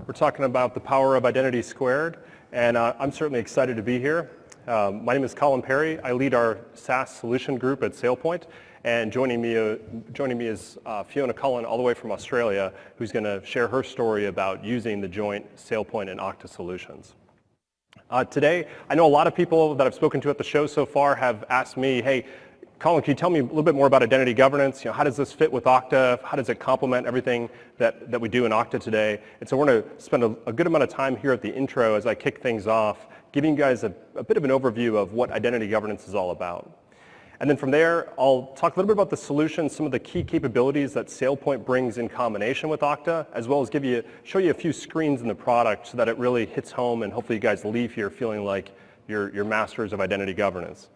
We're talking about the power of identity squared, and I'm certainly excited to be here. My name is Collin Perry. I lead our SaaS solution group at SailPoint, and joining me is Fiona Cullen, all the way from Australia, who's going to share her story about using the joint SailPoint and Okta solutions. Today, I know a lot of people that I've spoken to at the show so far have asked me, hey, Collin, can you tell me a little bit more about identity governance? How does this fit with Okta? How does it complement everything that we do in Okta today? And so we're going to spend a good amount of time here at the intro as I kick things off, giving you guys a bit of an overview of what identity governance is all about. And then from there, I'll talk a little bit about the solution, some of the key capabilities that SailPoint brings in combination with Okta, as well as show you a few screens in the product so that it really hits home, and hopefully you guys leave here feeling like you're masters of identity governance.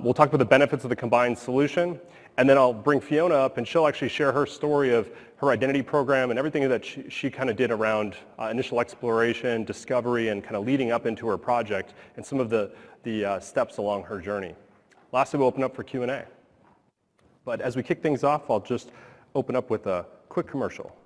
We'll talk about the benefits of the combined solution, and then I'll bring Fiona up, and she'll actually share her story of her identity program and everything that she kind of did around initial exploration, discovery, and kind of leading up into her project, and some of the steps along her journey. Lastly, we'll open up for Q&A. But as we kick things off, I'll just open up with a quick commercial.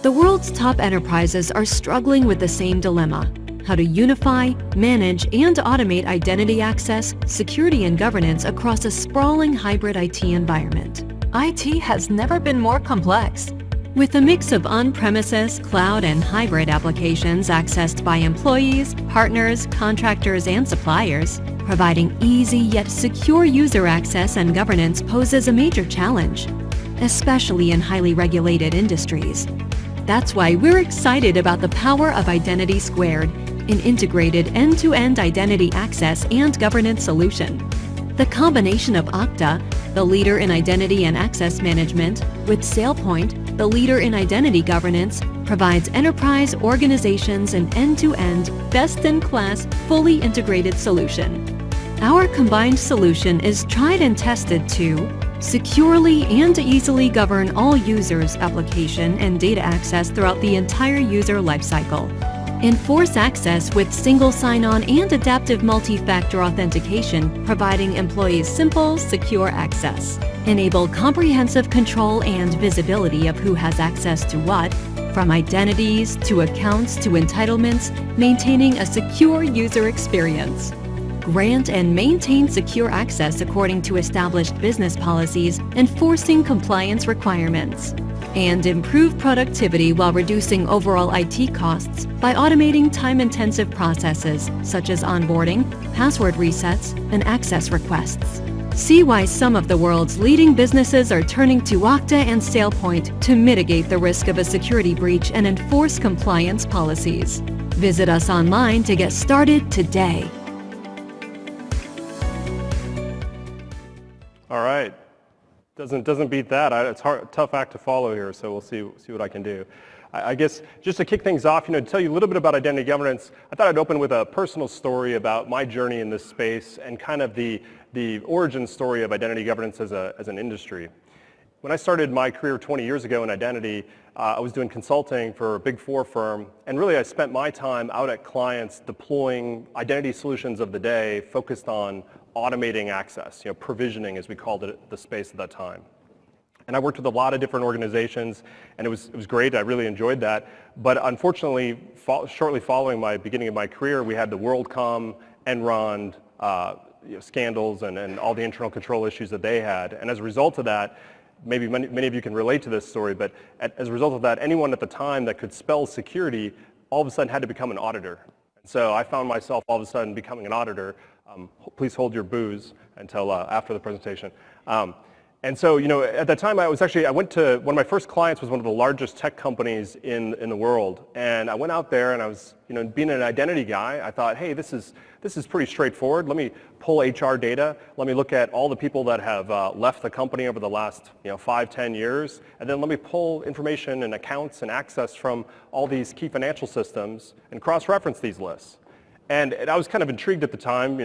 The world's top enterprises are struggling with the same dilemma: how to unify, manage, and automate identity access, security, and governance across a sprawling hybrid IT environment. IT has never been more complex. With a mix of on-premises, cloud, and hybrid applications accessed by employees, partners, contractors, and suppliers, providing easy yet secure user access and governance poses a major challenge, especially in highly regulated industries. That's why we're excited about the power of Identity Squared, an integrated end-to-end identity access and governance solution. The combination of Okta, the leader in identity and access management, with SailPoint, the leader in identity governance, provides enterprise organizations an end-to-end, best-in-class, fully integrated solution. Our combined solution is tried and tested to securely and easily govern all users' application and data access throughout the entire user lifecycle. Enforce access with single sign-on and adaptive multi-factor authentication, providing employees simple, secure access. Enable comprehensive control and visibility of who has access to what, from identities to accounts to entitlements, maintaining a secure user experience. Grant and maintain secure access according to established business policies, enforcing compliance requirements. And improve productivity while reducing overall IT costs by automating time-intensive processes such as onboarding, password resets, and access requests. See why some of the world's leading businesses are turning to Okta and SailPoint to mitigate the risk of a security breach and enforce compliance policies. Visit us online to get started today. All right. Doesn't beat that. It's tough act to follow here, so we'll see what I can do. I guess just to kick things off, to tell you a little bit about identity governance, I thought I'd open with a personal story about my journey in this space and kind of the origin story of identity governance as an industry. When I started my career 20 years ago in identity, I was doing consulting for a Big Four firm, and really I spent my time out at clients deploying identity solutions of the day focused on automating access, provisioning as we called it the space at that time. And I worked with a lot of different organizations, and it was great. I really enjoyed that. But unfortunately, shortly following my beginning of my career, we had the WorldCom, Enron scandals and all the internal control issues that they had. And as a result of that, maybe many of you can relate to this story, but as a result of that, anyone at the time that could spell security all of a sudden had to become an auditor. And so I found myself all of a sudden becoming an auditor. Please hold your booze until after the presentation. And so, at that time, I went to, one of my first clients was one of the largest tech companies in the world. And I went out there and I was, being an identity guy, I thought, hey, this is pretty straightforward. Let me pull HR data. Let me look at all the people that have left the company over the last, 5-10 years. And then let me pull information and accounts and access from all these key financial systems and cross-reference these lists. And I was kind of intrigued at the time,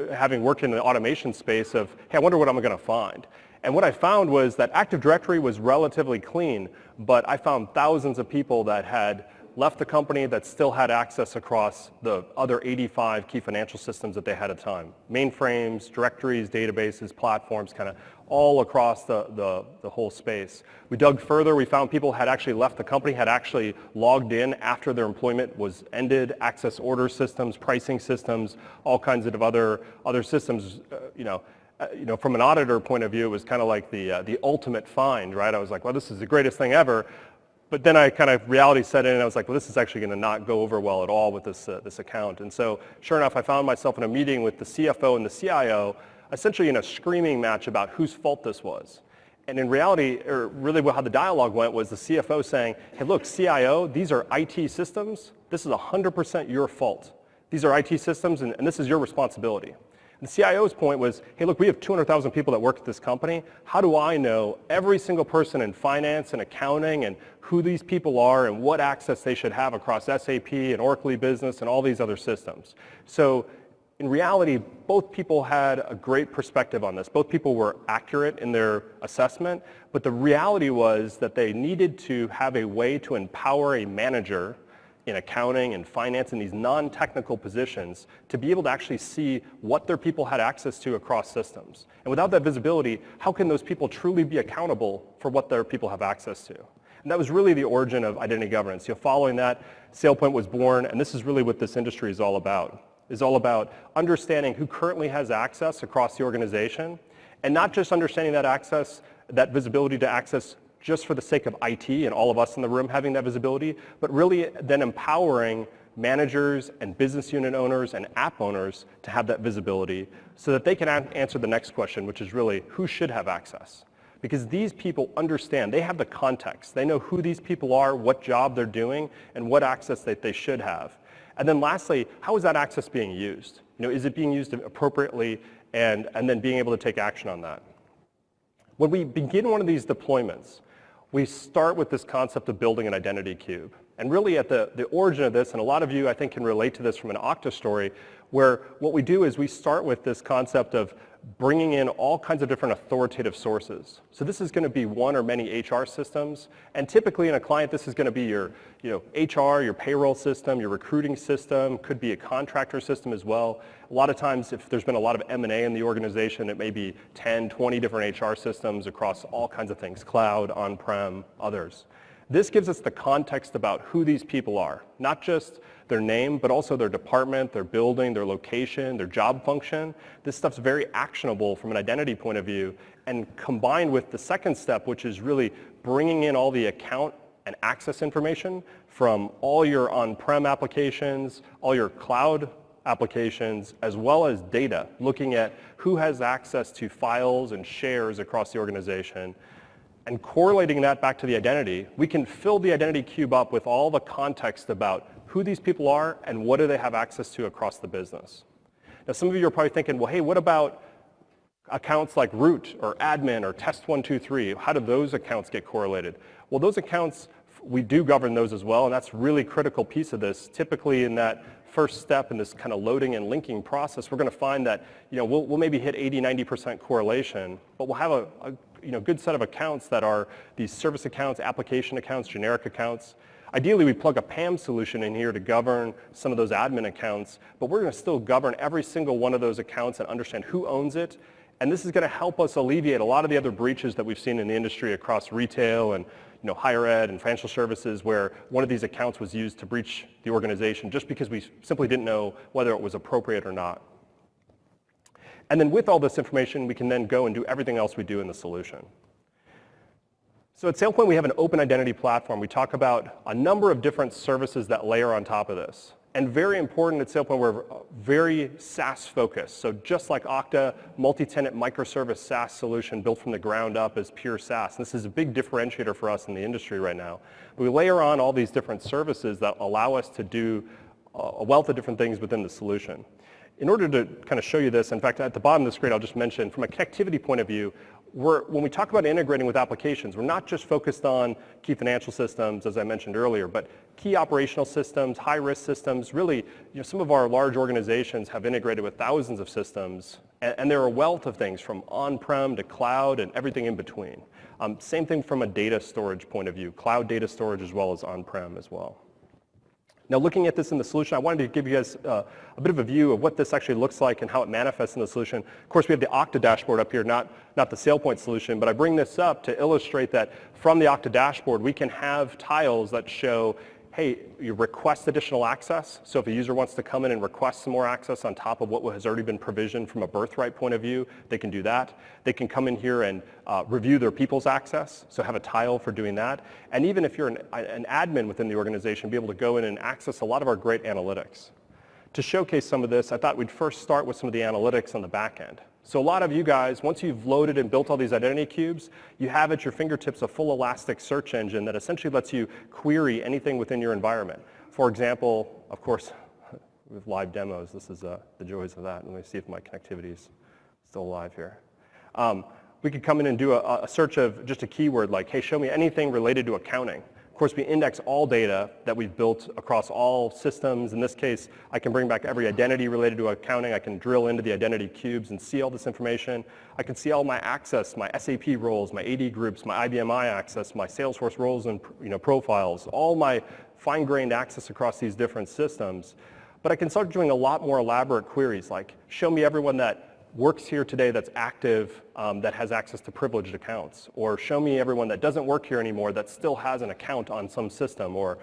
having worked in the automation space of, hey, I wonder what I'm going to find. And what I found was that Active Directory was relatively clean, but I found thousands of people that had left the company that still had access across the other 85 key financial systems that they had at the time. Mainframes, directories, databases, platforms, kind of all across the whole space. We dug further, we found people had actually left the company, had actually logged in after their employment was ended, access order systems, pricing systems, all kinds of other systems, from an auditor point of view, it was kind of like the ultimate find, right? I was like, well, this is the greatest thing ever. But then reality set in and I was like, well, this is actually going to not go over well at all with this account. And so sure enough, I found myself in a meeting with the CFO and the CIO, essentially in a screaming match about whose fault this was. And in reality, or really how the dialogue went was the CFO saying, hey, look, CIO, these are IT systems. This is 100% your fault. These are IT systems and this is your responsibility. The CIO's point was, hey, look, we have 200,000 people that work at this company. How do I know every single person in finance and accounting and who these people are and what access they should have across SAP and Oracle Business and all these other systems? So in reality, both people had a great perspective on this. Both people were accurate in their assessment, but the reality was that they needed to have a way to empower a manager in accounting and finance and these non-technical positions to be able to actually see what their people had access to across systems. And without that visibility, how can those people truly be accountable for what their people have access to? And that was really the origin of identity governance. Following that, SailPoint was born, and this is really what this industry is all about. It's all about understanding who currently has access across the organization, and not just understanding that access, that visibility to access just for the sake of IT and all of us in the room having that visibility, but really then empowering managers and business unit owners and app owners to have that visibility so that they can answer the next question, which is really who should have access? Because these people understand, they have the context. They know who these people are, what job they're doing, and what access that they should have. And then lastly, how is that access being used? Is it being used appropriately and then being able to take action on that? When we begin one of these deployments, we start with this concept of building an identity cube. And really at the origin of this, and a lot of you I think can relate to this from an Okta story, where what we do is we start with this concept of bringing in all kinds of different authoritative sources. So this is going to be one or many HR systems, and typically in a client this is going to be your HR, your payroll system, your recruiting system, could be a contractor system as well. A lot of times if there's been a lot of M&A in the organization, it may be 10, 20 different HR systems across all kinds of things, cloud, on-prem, others. This gives us the context about who these people are, not just their name, but also their department, their building, their location, their job function. This stuff's very actionable from an identity point of view, and combined with the second step, which is really bringing in all the account and access information from all your on-prem applications, all your cloud applications, as well as data, looking at who has access to files and shares across the organization. And correlating that back to the identity, we can fill the identity cube up with all the context about who these people are and what do they have access to across the business. Now some of you are probably thinking, well, hey, what about accounts like root or admin or test123? How do those accounts get correlated? Well, those accounts, we do govern those as well, and that's a really critical piece of this. Typically in that first step in this kind of loading and linking process, we're going to find that we'll maybe hit 80-90% correlation, but we'll have a good set of accounts that are these service accounts, application accounts, generic accounts. Ideally, we plug a PAM solution in here to govern some of those admin accounts, but we're going to still govern every single one of those accounts and understand who owns it. And this is going to help us alleviate a lot of the other breaches that we've seen in the industry across retail and higher ed and financial services, where one of these accounts was used to breach the organization just because we simply didn't know whether it was appropriate or not. And then with all this information, we can then go and do everything else we do in the solution. So at SailPoint, we have an open identity platform. We talk about a number of different services that layer on top of this. And very important at SailPoint, we're very SaaS focused. So just like Okta, multi-tenant microservice SaaS solution built from the ground up as pure SaaS. This is a big differentiator for us in the industry right now. We layer on all these different services that allow us to do a wealth of different things within the solution. In order to kind of show you this, in fact, at the bottom of the screen, I'll just mention, from a connectivity point of view, when we talk about integrating with applications, we're not just focused on key financial systems, as I mentioned earlier, but key operational systems, high-risk systems. Really, some of our large organizations have integrated with thousands of systems, and there are a wealth of things from on-prem to cloud and everything in between. Same thing from a data storage point of view, cloud data storage as well as on-prem as well. Now, looking at this in the solution, I wanted to give you guys a bit of a view of what this actually looks like and how it manifests in the solution. Of course, we have the Okta dashboard up here, not the SailPoint solution, but I bring this up to illustrate that from the Okta dashboard, we can have tiles that show, hey, you request additional access. So if a user wants to come in and request some more access on top of what has already been provisioned from a birthright point of view, they can do that. They can come in here and review their people's access, so have a tile for doing that. And even if you're an admin within the organization, be able to go in and access a lot of our great analytics. To showcase some of this, I thought we'd first start with some of the analytics on the back end. So a lot of you guys, once you've loaded and built all these identity cubes, you have at your fingertips a full elastic search engine that essentially lets you query anything within your environment. For example, of course, with live demos, this is the joys of that. Let me see if my connectivity is still alive here. We could come in and do a search of just a keyword like, hey, show me anything related to accounting. Of course, we index all data that we've built across all systems. In this case, I can bring back every identity related to accounting. I can drill into the identity cubes and see all this information. I can see all my access, my SAP roles, my AD groups, my IBMI access, my Salesforce roles and profiles, all my fine-grained access across these different systems. But I can start doing a lot more elaborate queries like, show me everyone that works here today that's active, that has access to privileged accounts, or show me everyone that doesn't work here anymore that still has an account on some system, or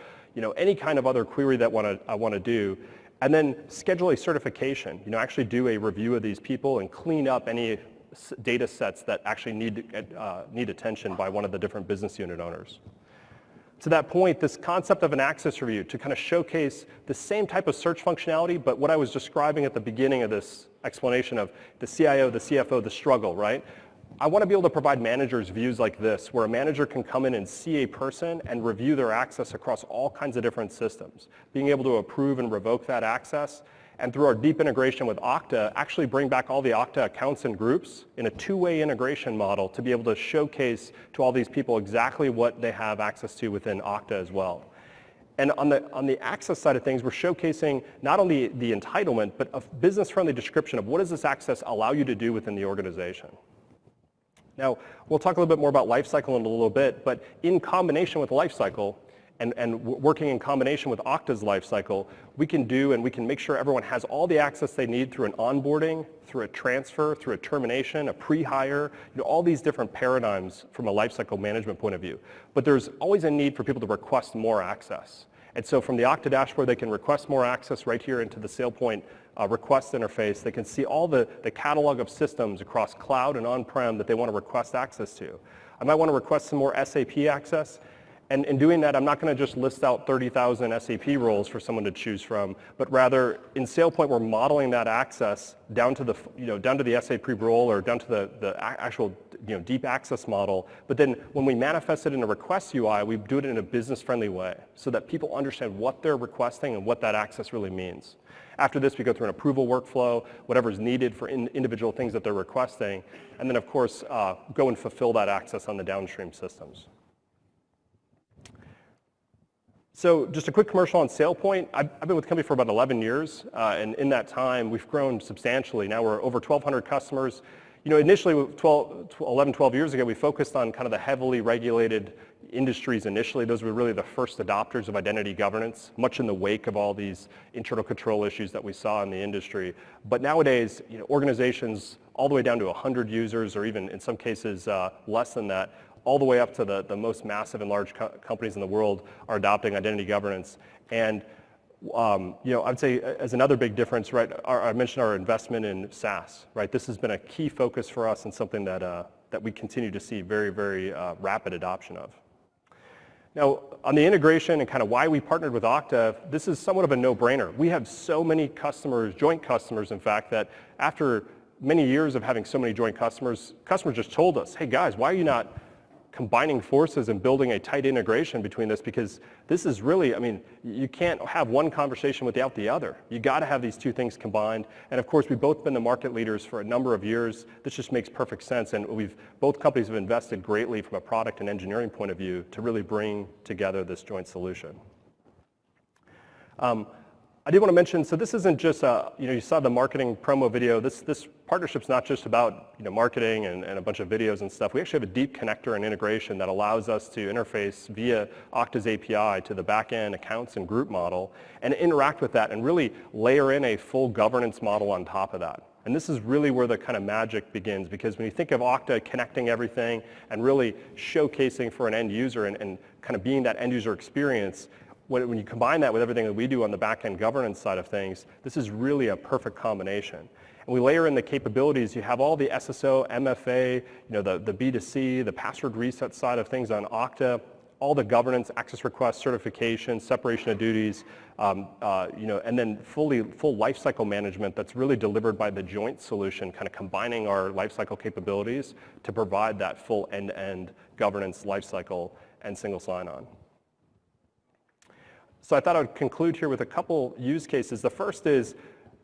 any kind of other query that I want to do, and then schedule a certification. Actually do a review of these people and clean up any data sets that actually need attention by one of the different business unit owners. To that point, this concept of an access review to kind of showcase the same type of search functionality, but what I was describing at the beginning of this explanation of the CIO, the CFO, the struggle, right? I want to be able to provide managers views like this, where a manager can come in and see a person and review their access across all kinds of different systems, being able to approve and revoke that access, and through our deep integration with Okta, actually bring back all the Okta accounts and groups in a two-way integration model to be able to showcase to all these people exactly what they have access to within Okta as well. And on the access side of things, we're showcasing not only the entitlement, but a business-friendly description of what does this access allow you to do within the organization. Now, we'll talk a little bit more about lifecycle in a little bit, but in combination with lifecycle, and working in combination with Okta's lifecycle, we can make sure everyone has all the access they need through an onboarding, through a transfer, through a termination, a pre-hire, all these different paradigms from a lifecycle management point of view. But there's always a need for people to request more access. And so from the Okta dashboard, they can request more access right here into the SailPoint request interface. They can see all the catalog of systems across cloud and on-prem that they want to request access to. I might want to request some more SAP access. And in doing that, I'm not going to just list out 30,000 SAP roles for someone to choose from, but rather in SailPoint, we're modeling that access down to the SAP role or down to the actual deep access model. But then when we manifest it in a request UI, we do it in a business-friendly way so that people understand what they're requesting and what that access really means. After this, we go through an approval workflow, whatever's needed for individual things that they're requesting, and then of course, go and fulfill that access on the downstream systems. So just a quick commercial on SailPoint. I've been with the company for about 11 years, and in that time, we've grown substantially. Now we're over 1,200 customers. Initially, 11, 12 years ago, we focused on kind of the heavily regulated industries initially. Those were really the first adopters of identity governance, much in the wake of all these internal control issues that we saw in the industry. But nowadays, organizations all the way down to 100 users, or even in some cases less than that, all the way up to the most massive and large companies in the world are adopting identity governance. And I'd say as another big difference, right, I mentioned our investment in SaaS, right? This has been a key focus for us and something that we continue to see very, very rapid adoption of. Now, on the integration and kind of why we partnered with Okta, this is somewhat of a no-brainer. We have so many customers, joint customers, in fact, that after many years of having so many joint customers just told us, hey guys, why are you not combining forces and building a tight integration between this, because this is really, you can't have one conversation without the other. You got to have these two things combined. And of course, we've both been the market leaders for a number of years. This just makes perfect sense. And both companies have invested greatly from a product and engineering point of view to really bring together this joint solution. I did want to mention, so this isn't just, you saw the marketing promo video. This partnership's not just about, marketing and a bunch of videos and stuff. We actually have a deep connector and integration that allows us to interface via Okta's API to the backend accounts and group model and interact with that and really layer in a full governance model on top of that. And this is really where the kind of magic begins, because when you think of Okta connecting everything and really showcasing for an end user and kind of being that end user experience, when you combine that with everything that we do on the back-end governance side of things, this is really a perfect combination. And we layer in the capabilities. You have all the SSO, MFA, the B2C, the password reset side of things on Okta, all the governance, access requests, certification, separation of duties, and then full lifecycle management that's really delivered by the joint solution, kind of combining our lifecycle capabilities to provide that full end-to-end governance lifecycle and single sign-on. So I thought I would conclude here with a couple use cases. The first is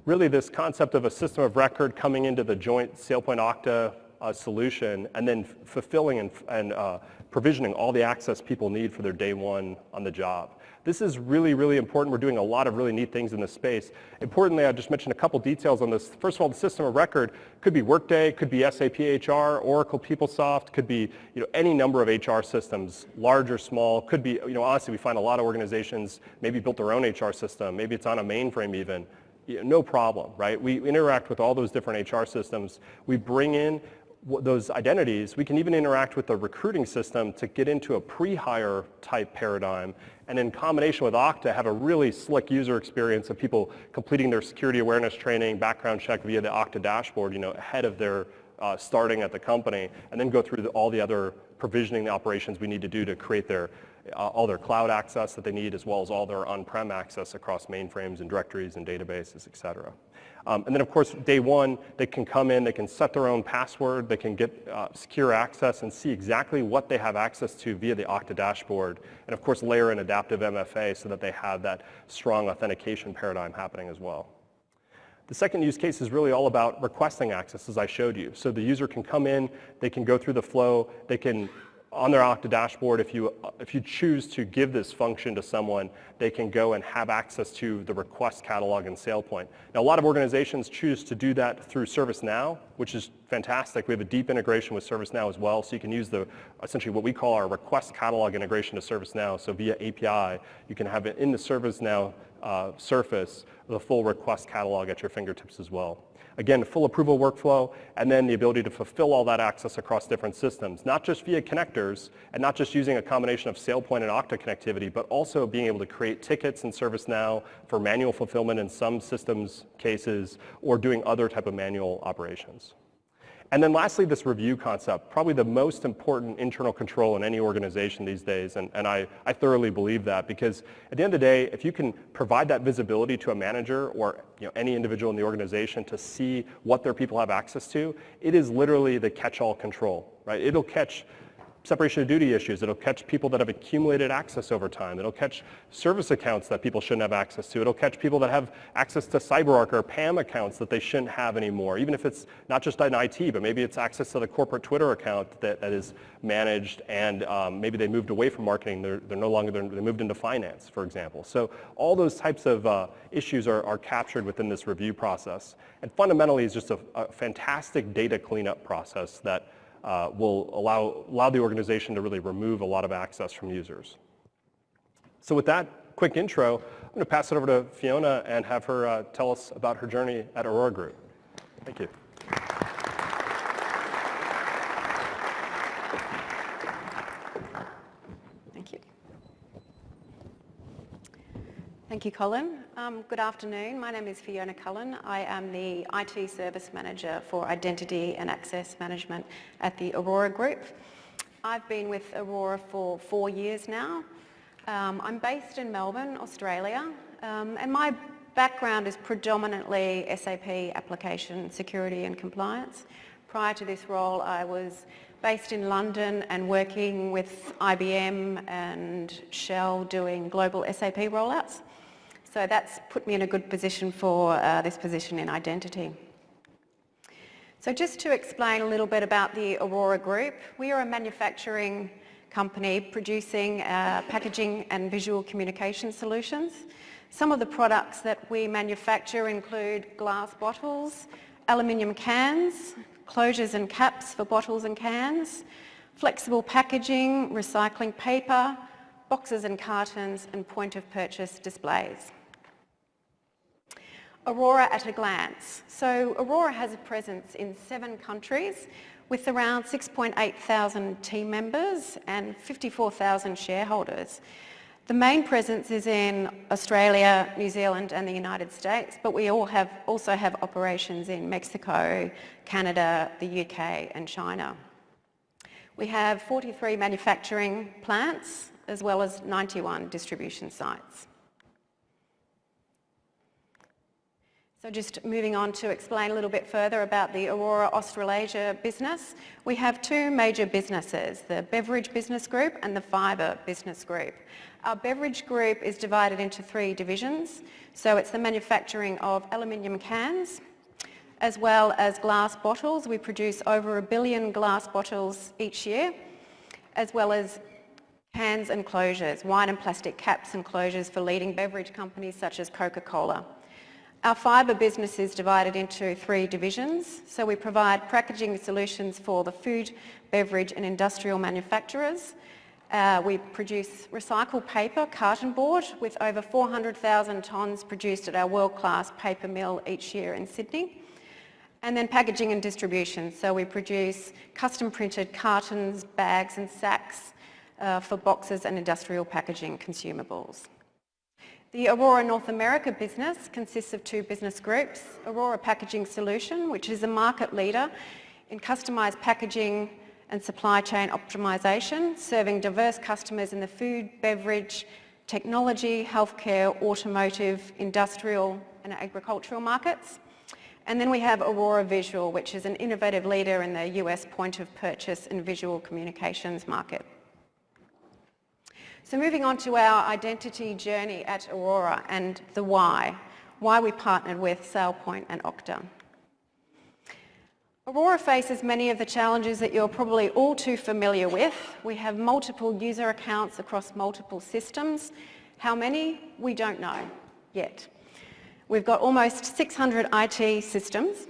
really this concept of a system of record coming into the joint SailPoint Okta solution and then fulfilling and provisioning all the access people need for their day one on the job. This is really, really important. We're doing a lot of really neat things in this space. Importantly, I just mentioned a couple details on this. First of all, the system of record could be Workday, could be SAP HR, Oracle PeopleSoft, could be any number of HR systems, large or small. Could be, honestly, we find a lot of organizations maybe built their own HR system. Maybe it's on a mainframe even. No problem, right? We interact with all those different HR systems. We bring in those identities. We can even interact with the recruiting system to get into a pre-hire type paradigm, and in combination with Okta have a really slick user experience of people completing their security awareness training, background check via the Okta dashboard, ahead of their starting at the company, and then go through all the other provisioning operations we need to do to create their all their cloud access that they need, as well as all their on-prem access across mainframes and directories and databases, et cetera. And then, of course, day one, they can come in, they can set their own password, they can get secure access and see exactly what they have access to via the Okta dashboard, and of course, layer in adaptive MFA so that they have that strong authentication paradigm happening as well. The second use case is really all about requesting access, as I showed you. So the user can come in, they can go through the flow, they can, on their Okta dashboard, if you choose to give this function to someone, they can go and have access to the request catalog in SailPoint. Now, a lot of organizations choose to do that through ServiceNow, which is fantastic. We have a deep integration with ServiceNow as well, so you can use essentially what we call our request catalog integration to ServiceNow. So via API, you can have it in the ServiceNow surface, the full request catalog at your fingertips as well. Again, full approval workflow, and then the ability to fulfill all that access across different systems, not just via connectors, and not just using a combination of SailPoint and Okta connectivity, but also being able to create tickets in ServiceNow for manual fulfillment in some systems cases, or doing other type of manual operations. And then lastly, this review concept, probably the most important internal control in any organization these days, and I thoroughly believe that, because at the end of the day, if you can provide that visibility to a manager or any individual in the organization to see what their people have access to, it is literally the catch-all control, right? It'll catch separation of duty issues. It'll catch people that have accumulated access over time. It'll catch service accounts that people shouldn't have access to. It'll catch people that have access to CyberArk or PAM accounts that they shouldn't have anymore, even if it's not just in IT, but maybe it's access to the corporate Twitter account that is managed, and maybe they moved away from marketing. They're no longer, they moved into finance, for example. So all those types of issues are captured within this review process. And fundamentally, it's just a fantastic data cleanup process that will allow the organization to really remove a lot of access from users. So with that quick intro, I'm going to pass it over to Fiona and have her tell us about her journey at Orora Group. Thank you. Thank you. Thank you, Collin. Good afternoon. My name is Fiona Cullen. I am the IT Service Manager for Identity and Access Management at the Orora Group. I've been with Orora for 4 years now. I'm based in Melbourne, Australia, and my background is predominantly SAP application security and compliance. Prior to this role, I was based in London and working with IBM and Shell doing global SAP rollouts. So that's put me in a good position for this position in identity. So just to explain a little bit about the Orora Group, we are a manufacturing company producing packaging and visual communication solutions. Some of the products that we manufacture include glass bottles, aluminium cans, closures and caps for bottles and cans, flexible packaging, recycling paper, boxes and cartons, and point-of-purchase displays. Orora at a glance. So Orora has a presence in 7 countries with around 6,800 team members and 54,000 shareholders. The main presence is in Australia, New Zealand and the United States, but we also have operations in Mexico, Canada, the UK and China. We have 43 manufacturing plants as well as 91 distribution sites. So just moving on to explain a little bit further about the Orora Australasia business. We have 2 major businesses, the Beverage Business Group and the Fibre Business Group. Our Beverage Group is divided into 3 divisions. So it's the manufacturing of aluminium cans, as well as glass bottles. We produce over 1 billion glass bottles each year, as well as cans and closures, wine and plastic caps and closures for leading beverage companies such as Coca-Cola. Our fibre business is divided into 3 divisions. So we provide packaging solutions for the food, beverage and industrial manufacturers. We produce recycled paper, carton board, with over 400,000 tonnes produced at our world-class paper mill each year in Sydney. And then packaging and distribution. So we produce custom printed cartons, bags and sacks for boxes and industrial packaging consumables. The Orora North America business consists of 2 business groups. Orora Packaging Solution, which is a market leader in customised packaging and supply chain optimisation, serving diverse customers in the food, beverage, technology, healthcare, automotive, industrial and agricultural markets. And then we have Orora Visual, which is an innovative leader in the US point of purchase and visual communications market. So moving on to our identity journey at Orora and the why we partnered with SailPoint and Okta. Orora faces many of the challenges that you're probably all too familiar with. We have multiple user accounts across multiple systems. How many? We don't know yet. We've got almost 600 IT systems.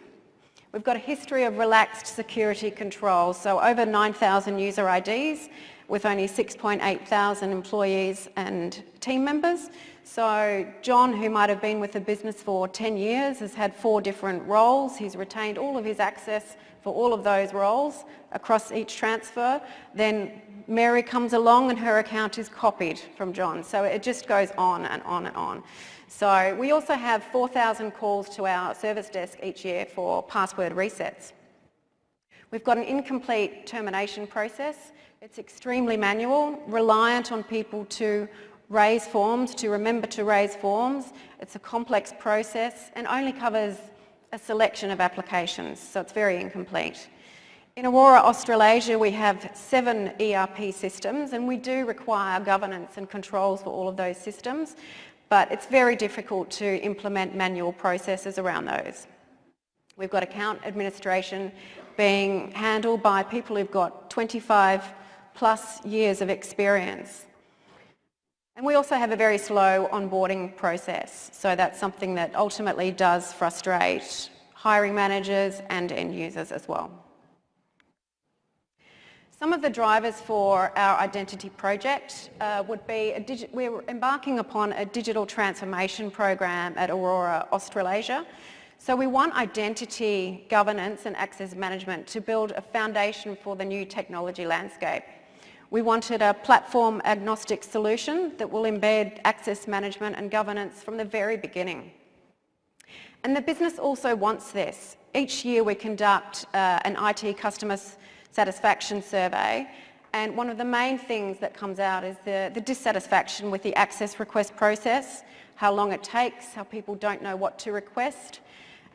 We've got a history of relaxed security controls, so over 9,000 user IDs with only 6,800 employees and team members. So John, who might have been with the business for 10 years, has had 4 different roles. He's retained all of his access for all of those roles across each transfer. Then Mary comes along and her account is copied from John. So it just goes on and on and on. So we also have 4,000 calls to our service desk each year for password resets. We've got an incomplete termination process. It's extremely manual, reliant on people to raise forms, to remember to raise forms. It's a complex process and only covers a selection of applications, so it's very incomplete. In Orora Australasia, we have 7 ERP systems and we do require governance and controls for all of those systems, but it's very difficult to implement manual processes around those. We've got account administration being handled by people who've got 25 plus years of experience. And we also have a very slow onboarding process, so that's something that ultimately does frustrate hiring managers and end users as well. Some of the drivers for our identity project would be, we're embarking upon a digital transformation program at Orora Australasia. So we want identity governance and access management to build a foundation for the new technology landscape. We wanted a platform agnostic solution that will embed access management and governance from the very beginning. And the business also wants this. Each year we conduct an IT customer satisfaction survey, and one of the main things that comes out is the dissatisfaction with the access request process, how long it takes, how people don't know what to request.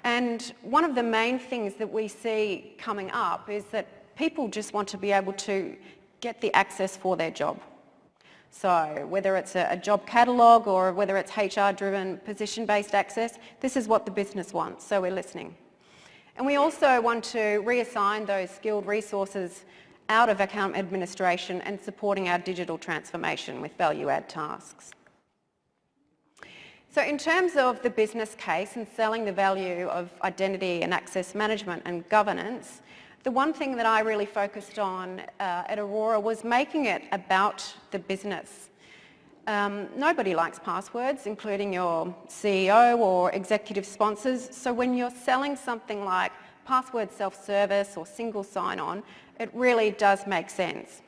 And one of the main things that we see coming up is that people just want to be able to get the access for their job. So whether it's a job catalogue or whether it's HR-driven position-based access, this is what the business wants, so we're listening. And we also want to reassign those skilled resources out of account administration and supporting our digital transformation with value-add tasks. So in terms of the business case and selling the value of identity and access management and governance, the one thing that I really focused on at Orora was making it about the business. Nobody likes passwords, including your CEO or executive sponsors. So when you're selling something like password self-service or single sign-on, it really does make sense.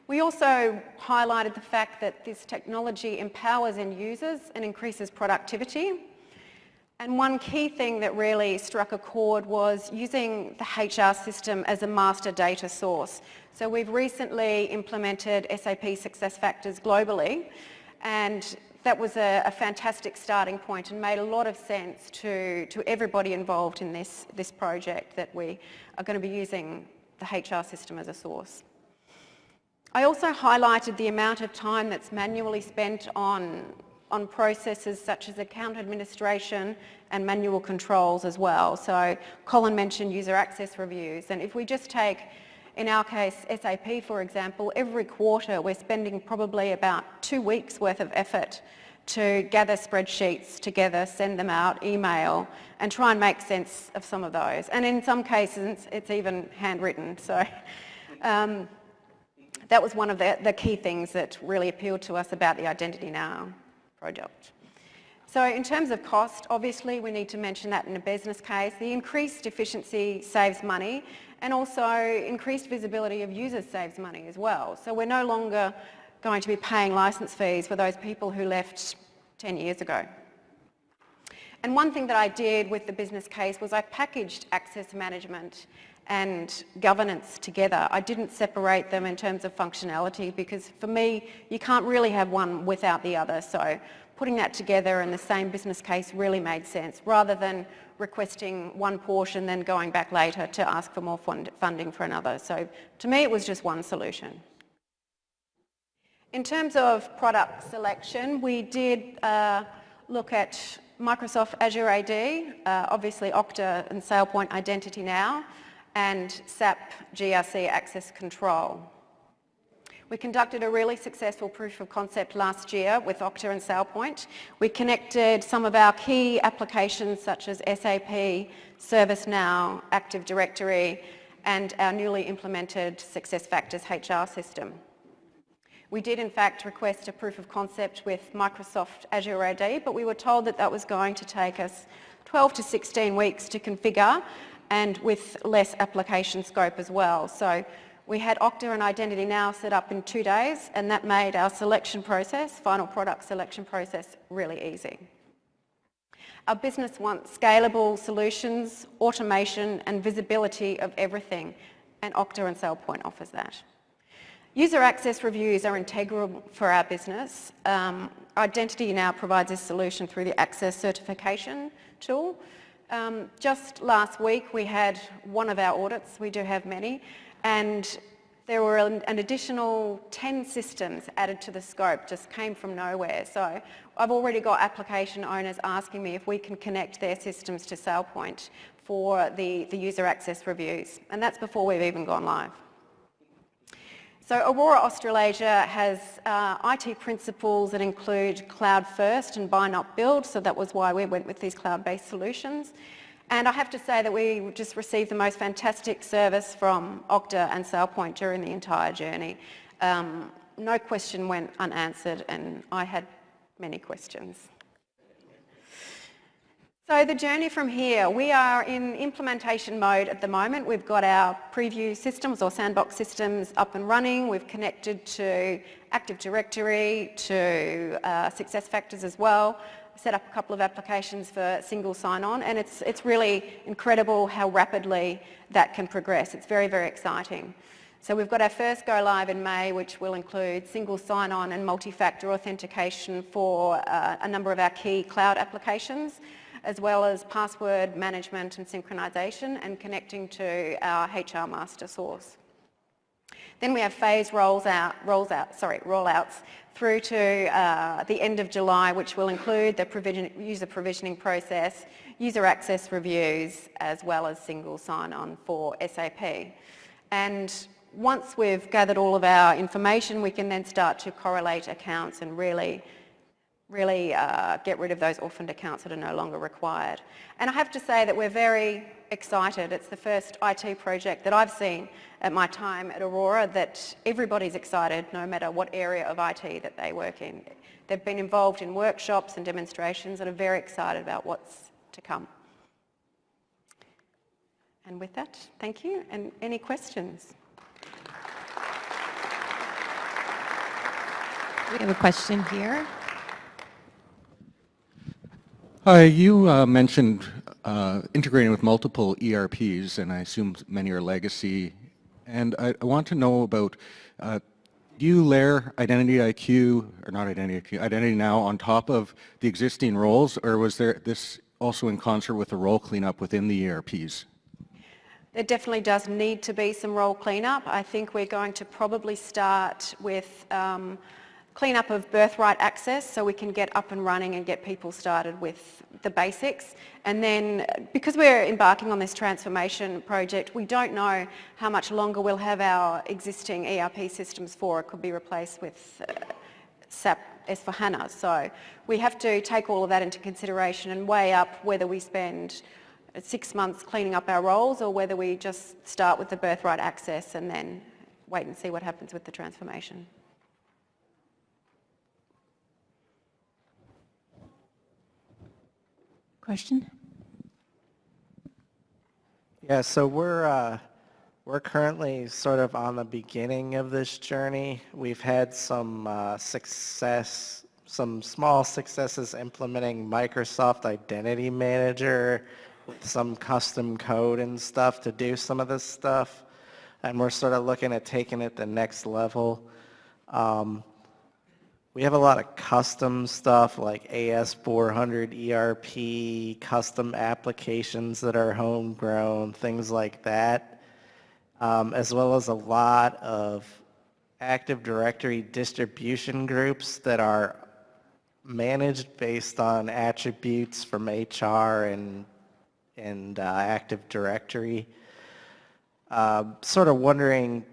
We also highlighted the fact that this technology empowers end users and increases productivity. And one key thing that really struck a chord was using the HR system as a master data source. So we've recently implemented SAP SuccessFactors globally, and that was a fantastic starting point and made a lot of sense to everybody involved in this project, that we are going to be using the HR system as a source. I also highlighted the amount of time that's manually spent on processes such as account administration and manual controls as well. So Collin mentioned user access reviews, and if we just take, in our case, SAP for example, every quarter we're spending probably about 2 weeks worth of effort to gather spreadsheets together, send them out, email, and try and make sense of some of those. And in some cases it's even handwritten. So that was one of the key things that really appealed to us about the Identity2 project. So in terms of cost, obviously we need to mention that in a business case. The increased efficiency saves money, and also increased visibility of users saves money as well. So we're no longer going to be paying license fees for those people who left 10 years ago. And one thing that I did with the business case was I packaged access management and governance together. I didn't separate them in terms of functionality, because for me, you can't really have one without the other. So putting that together in the same business case really made sense, rather than requesting one portion, then going back later to ask for more funding for another. So to me, it was just one solution. In terms of product selection, we did look at Microsoft Azure AD, obviously Okta and SailPoint Identity Now, and SAP GRC Access Control. We conducted a really successful proof of concept last year with Okta and SailPoint. We connected some of our key applications such as SAP, ServiceNow, Active Directory, and our newly implemented SuccessFactors HR system. We did in fact request a proof of concept with Microsoft Azure AD, but we were told that that was going to take us 12 to 16 weeks to configure, and with less application scope as well. So we had Okta and Identity Now set up in 2 days, and that made our selection process, final product selection process, really easy. Our business wants scalable solutions, automation and visibility of everything, and Okta and SailPoint offers that. User access reviews are integral for our business. Identity Now provides this solution through the access certification tool. Just last week we had one of our audits, we do have many, and there were an additional 10 systems added to the scope, just came from nowhere. So I've already got application owners asking me if we can connect their systems to SailPoint for the user access reviews, and that's before we've even gone live. So Orora Australasia has IT principles that include cloud first and buy not build, so that was why we went with these cloud-based solutions. And I have to say that we just received the most fantastic service from Okta and SailPoint during the entire journey. No question went unanswered, and I had many questions. So the journey from here, we are in implementation mode at the moment. We've got our preview systems or sandbox systems up and running. We've connected to Active Directory, to SuccessFactors as well. Set up a couple of applications for single sign-on, and it's really incredible how rapidly that can progress. It's very, very exciting. So we've got our first go live in May, which will include single sign-on and multi-factor authentication for a number of our key cloud applications, as well as password management and synchronization, and connecting to our HR master source. Then we have phased rollouts through to the end of July, which will include the user provisioning process, user access reviews, as well as single sign-on for SAP. And once we've gathered all of our information, we can then start to correlate accounts and really get rid of those orphaned accounts that are no longer required. And I have to say that we're very excited. It's the first IT project that I've seen at my time at Orora that everybody's excited no matter what area of IT that they work in. They've been involved in workshops and demonstrations and are very excited about what's to come. And with that, thank you. And any questions? We have a question here. Hi, you mentioned integrating with multiple ERPs, and I assume many are legacy. And I want to know about, do you layer IdentityIQ, or not IdentityIQ, Identity Now on top of the existing roles, or was this also in concert with the role cleanup within the ERPs? There definitely does need to be some role cleanup. I think we're going to probably start with cleanup of birthright access so we can get up and running and get people started with the basics. And then because we're embarking on this transformation project, we don't know how much longer we'll have our existing ERP systems for. It could be replaced with SAP S/4HANA. So we have to take all of that into consideration and weigh up whether we spend 6 months cleaning up our roles or whether we just start with the birthright access and then wait and see what happens with the transformation. Question? Yeah, so we're currently sort of on the beginning of this journey. We've had some some small successes implementing Microsoft Identity Manager with some custom code and stuff to do some of this stuff. And we're sort of looking at taking it the next level. We have a lot of custom stuff like AS400 ERP, custom applications that are homegrown, things like that, as well as a lot of Active Directory distribution groups that are managed based on attributes from HR and Active Directory. Sort of wondering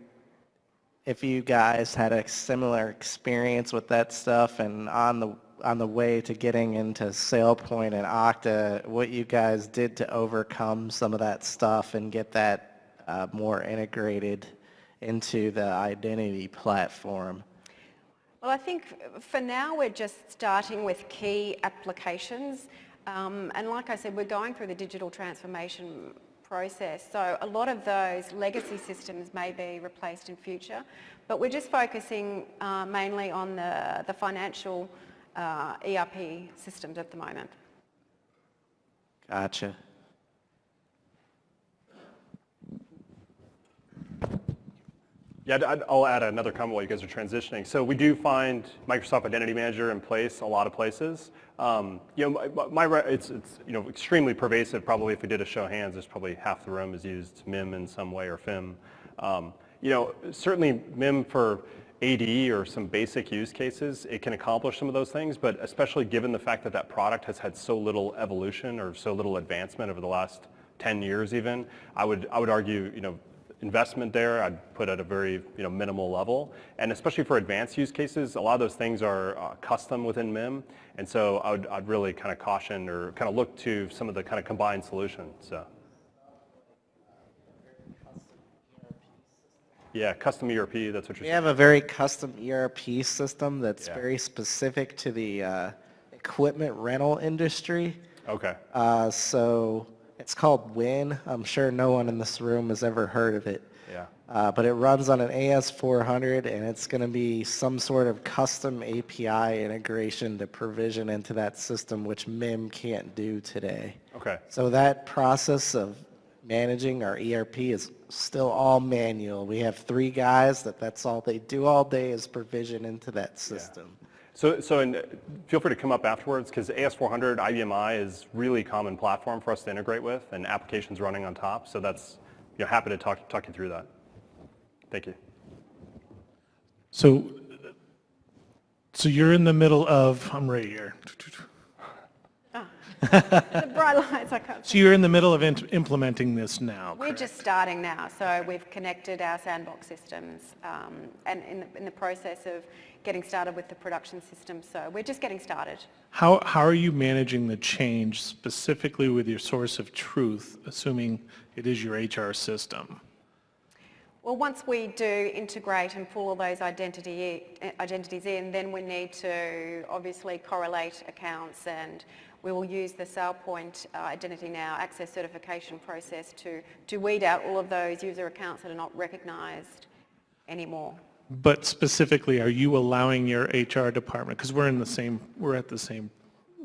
if you guys had a similar experience with that stuff, and on the way to getting into SailPoint and Okta, what you guys did to overcome some of that stuff and get that more integrated into the identity platform. Well, I think for now we're just starting with key applications. And like I said, we're going through the digital transformation process. So a lot of those legacy systems may be replaced in future, but we're just focusing mainly on the financial ERP systems at the moment. Gotcha. Yeah, I'll add another comment while you guys are transitioning. So we do find Microsoft Identity Manager in place a lot of places. It's extremely pervasive. Probably if we did a show of hands, there's probably half the room has used MIM in some way or FIM. Certainly MIM for AD or some basic use cases, it can accomplish some of those things, but especially given the fact that that product has had so little evolution or so little advancement over the last 10 years even, I would argue, investment there I'd put at a very minimal level, and especially for advanced use cases, a lot of those things are custom within MIM, and so I'd really kind of caution or kind of look to some of the kind of combined solutions. So. Yeah, custom ERP, that's what you're saying. We have a very custom ERP system that's very specific to the equipment rental industry. Okay. So it's called WIN. I'm sure no one in this room has ever heard of it. Yeah. But it runs on an AS400, and it's going to be some sort of custom API integration to provision into that system, which MIM can't do today. Okay. So that process of managing our ERP is still all manual. We have 3 guys that's all they do all day is provision into that system. Yeah. So feel free to come up afterwards, because AS400 IBMI is really common platform for us to integrate with, and applications running on top. So that's happy to talk you through that. Thank you. So you're in the middle of, I'm right here. The bright lights, I can't So you're in the middle of implementing this now, We're correct? just starting now, so we've connected our sandbox systems and in the process of getting started with the production system, so we're just getting started. How are you managing the change specifically with your source of truth, assuming it is your HR system? Well, once we do integrate and pull all those identities in, then we need to obviously correlate accounts, and we will use the SailPoint Identity Now access certification process to weed out all of those user accounts that are not recognised anymore. But specifically, are you allowing your HR department, because we're at the same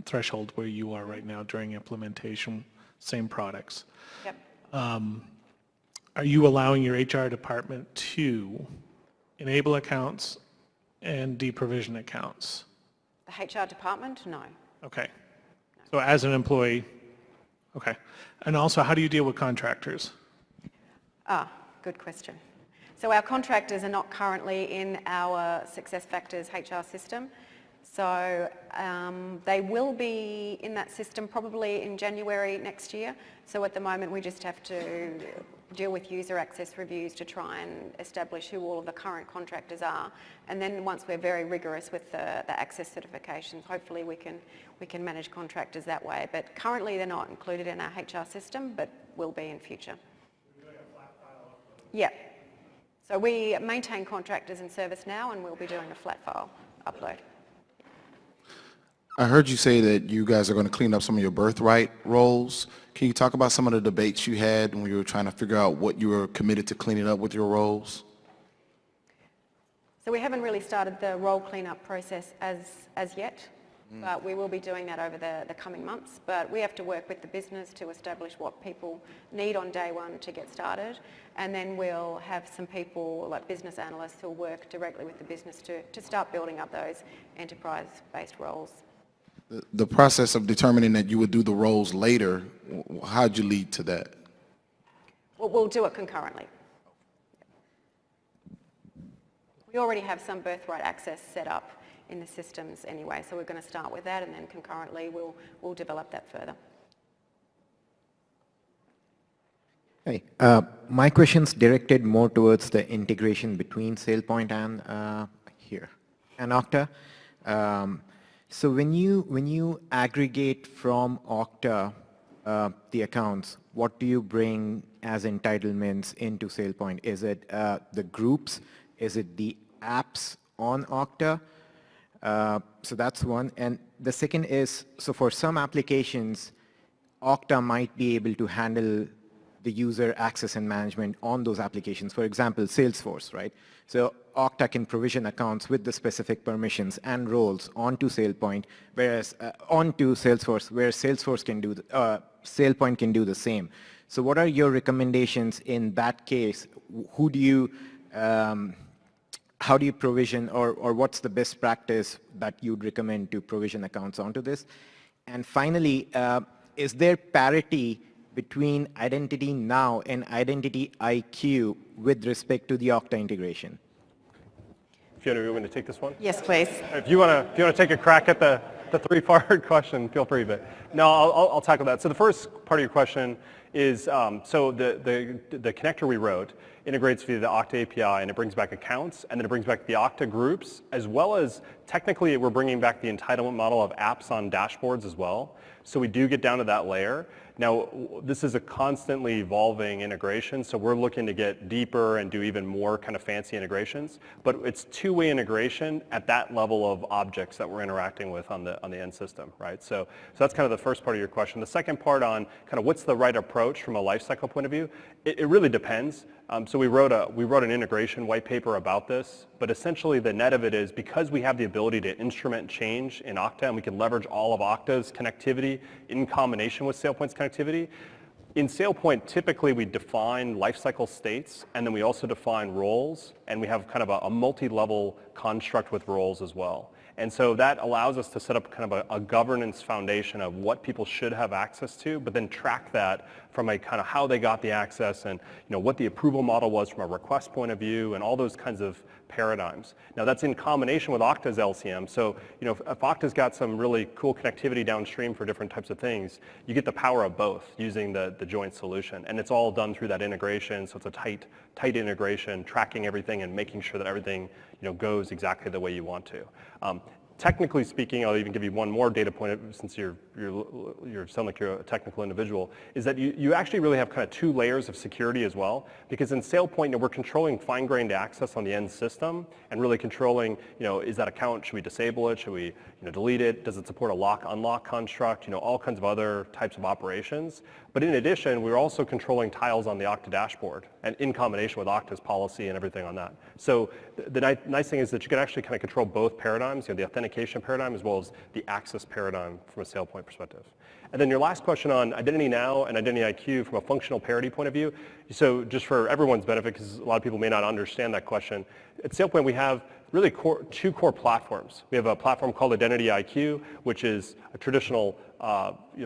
threshold where you are right now during implementation, same products. Yep. Are you allowing your HR department to enable accounts and deprovision accounts? The HR department? No. Okay. So as an employee, okay. And also, how do you deal with contractors? Good question. So our contractors are not currently in our SuccessFactors HR system. So they will be in that system probably in January next year. So at the moment we just have to deal with user access reviews to try and establish who all of the current contractors are. And then once we're very rigorous with the access certifications, hopefully we can manage contractors that way. But currently they're not included in our HR system, but will be in future. Yeah. So we maintain contractors in ServiceNow, and we'll be doing a flat file upload. I heard you say that you guys are going to clean up some of your birthright roles. Can you talk about some of the debates you had when you were trying to figure out what you were committed to cleaning up with your roles? So we haven't really started the role cleanup process as yet, but we will be doing that over the coming months. But we have to work with the business to establish what people need on day one to get started. And then we'll have some people, like business analysts, who'll work directly with the business to start building up those enterprise-based roles. The process of determining that you would do the roles later, how'd you lead to that? We'll do it concurrently. We already have some birthright access set up in the systems anyway, so we're going to start with that, and then concurrently we'll develop that further. Hey, my question's directed more towards the integration between SailPoint and Okta. So when you aggregate from Okta the accounts, what do you bring as entitlements into SailPoint? Is it the groups? Is it the apps on Okta? So that's one. And the second is, so for some applications, Okta might be able to handle the user access and management on those applications. For example, Salesforce, right? So Okta can provision accounts with the specific permissions and roles onto SailPoint, whereas onto Salesforce, where Salesforce can do SailPoint can do the same. So what are your recommendations in that case? Who do you how do you provision, or what's the best practice that you'd recommend to provision accounts onto this? And finally, is there parity between Identity Now and Identity IQ with respect to the Okta integration? Fiona, you want me to take this one? Yes, please. If you want to take a crack at the three-part question, feel free. But no, I'll tackle that. So the first part of your question is, so the connector we wrote integrates via the Okta API, and it brings back accounts, and then it brings back the Okta groups, as well as technically we're bringing back the entitlement model of apps on dashboards as well. So we do get down to that layer. Now, this is a constantly evolving integration, so we're looking to get deeper and do even more kind of fancy integrations. But it's two-way integration at that level of objects that we're interacting with on the end system, right? So that's kind of the first part of your question. The second part on kind of what's the right approach from a lifecycle point of view, it really depends. So we wrote an integration white paper about this, but essentially the net of it is because we have the ability to instrument change in Okta, and we can leverage all of Okta's connectivity in combination with SailPoint's connectivity. In SailPoint, typically we define lifecycle states, and then we also define roles, and we have kind of a multi-level construct with roles as well. And so that allows us to set up kind of a governance foundation of what people should have access to, but then track that from a kind of how they got the access and what the approval model was from a request point of view and all those kinds of paradigms. Now that's in combination with Okta's LCM. So, if Okta's got some really cool connectivity downstream for different types of things, you get the power of both using the joint solution. And it's all done through that integration. So it's a tight integration, tracking everything and making sure that everything, goes exactly the way you want to. Technically speaking, I'll even give you one more data point since you sound like you're a technical individual, is that you actually really have kind of two layers of security as well, because in SailPoint, we're controlling fine-grained access on the end system and really controlling, is that account, should we disable it, should we delete it, does it support a lock-unlock construct, all kinds of other types of operations. But in addition, we're also controlling tiles on the Okta dashboard and in combination with Okta's policy and everything on that. So the nice thing is that you can actually kind of control both paradigms, the authentication paradigm as well as the access paradigm from a SailPoint perspective. And then your last question on Identity Now and Identity IQ from a functional parity point of view. So just for everyone's benefit, because a lot of people may not understand that question, at SailPoint we have really two core platforms. We have a platform called Identity IQ, which is a traditional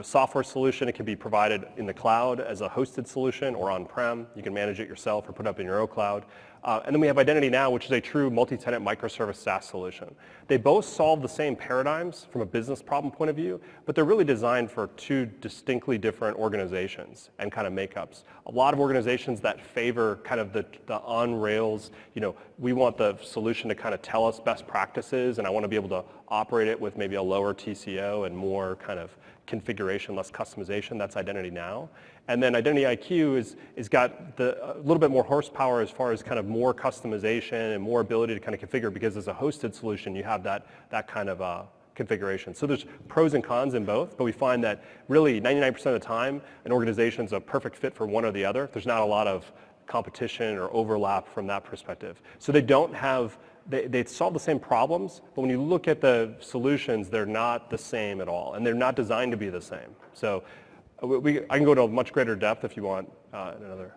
software solution. It can be provided in the cloud as a hosted solution or on-prem. You can manage it yourself or put it up in your own cloud. And then we have Identity Now, which is a true multi-tenant microservice SaaS solution. They both solve the same paradigms from a business problem point of view, but they're really designed for two distinctly different organizations and kind of makeups. A lot of organizations that favor kind of the on-rails, we want the solution to kind of tell us best practices, and I want to be able to operate it with maybe a lower TCO and more kind of configuration, less customization. That's Identity Now. And then Identity IQ is got a little bit more horsepower as far as kind of more customization and more ability to kind of configure, because as a hosted solution, you have that kind of configuration. So there's pros and cons in both, but we find that really 99% of the time, an organization's a perfect fit for one or the other. There's not a lot of competition or overlap from that perspective. So they don't have, they solve the same problems, but when you look at the solutions, they're not the same at all, and they're not designed to be the same. So I can go to a much greater depth if you want another.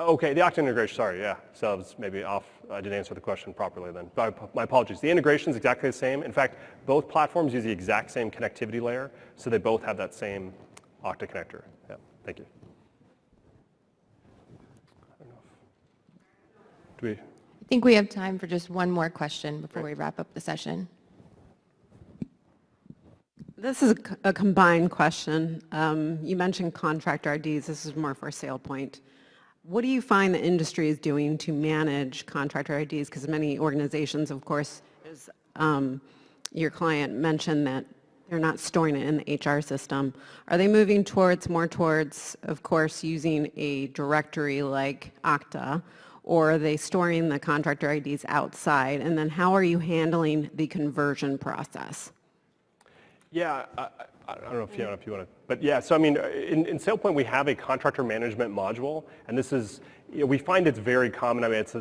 Okay, the Okta integration, sorry, yeah. So I was maybe off, I didn't answer the question properly then. My apologies. The integration is exactly the same. In fact, both platforms use the exact same connectivity layer, so they both have that same Okta connector. Yeah, thank you. I think we have time for just one more question before we wrap up the session. This is a combined question. You mentioned contractor IDs. This is more for SailPoint. What do you find the industry is doing to manage contractor IDs? Because many organizations, of course, as your client mentioned, that they're not storing it in the HR system. Are they moving more towards, of course, using a directory like Okta, or are they storing the contractor IDs outside? And then how are you handling the conversion process? Yeah, I don't know, Fiona, if you want to, but yeah, so I mean, in SailPoint, we have a contractor management module, and this is, we find it's very common. I mean, it's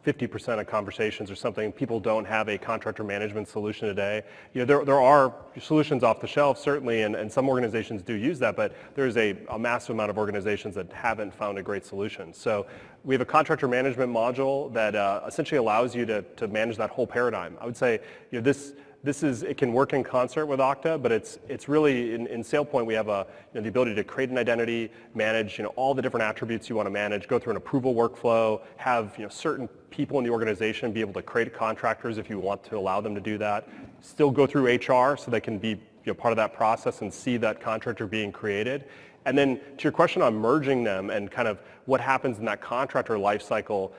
50% of conversations or something, people don't have a contractor management solution today. There are solutions off the shelf, certainly, and some organizations do use that, but there's a massive amount of organizations that haven't found a great solution. So we have a contractor management module that essentially allows you to manage that whole paradigm. I would say, it can work in concert with Okta, but it's really, in SailPoint, we have the ability to create an identity, manage all the different attributes you want to manage, go through an approval workflow, have certain people in the organization be able to create contractors if you want to allow them to do that, still go through HR so they can be part of that process and see that contractor being created. And then to your question on merging them and kind of what happens in that contractor lifecycle,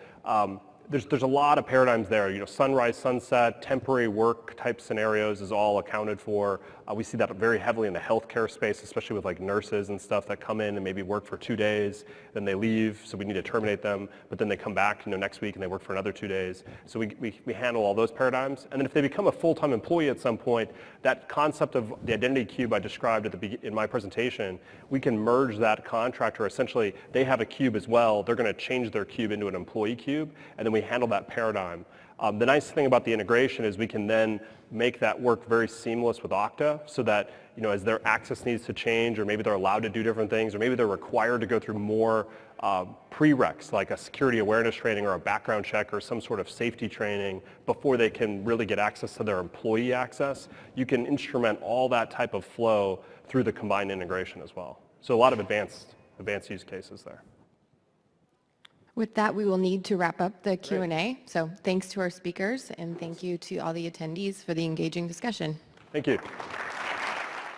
there's a lot of paradigms there. Sunrise, sunset, temporary work type scenarios is all accounted for. We see that very heavily in the healthcare space, especially with like nurses and stuff that come in and maybe work for 2 days, then they leave, so we need to terminate them, but then they come back next week and they work for another 2 days. So we handle all those paradigms. And then if they become a full-time employee at some point, that concept of the identity cube I described in my presentation, we can merge that contractor. Essentially, they have a cube as well. They're going to change their cube into an employee cube, and then we handle that paradigm. The nice thing about the integration is we can then make that work very seamless with Okta so that, as their access needs to change, or maybe they're allowed to do different things, or maybe they're required to go through more prereqs, like a security awareness training or a background check or some sort of safety training before they can really get access to their employee access, you can instrument all that type of flow through the combined integration as well. So a lot of advanced use cases there. With that, we will need to wrap up the Q&A. So thanks to our speakers, and thank you to all the attendees for the engaging discussion. Thank you.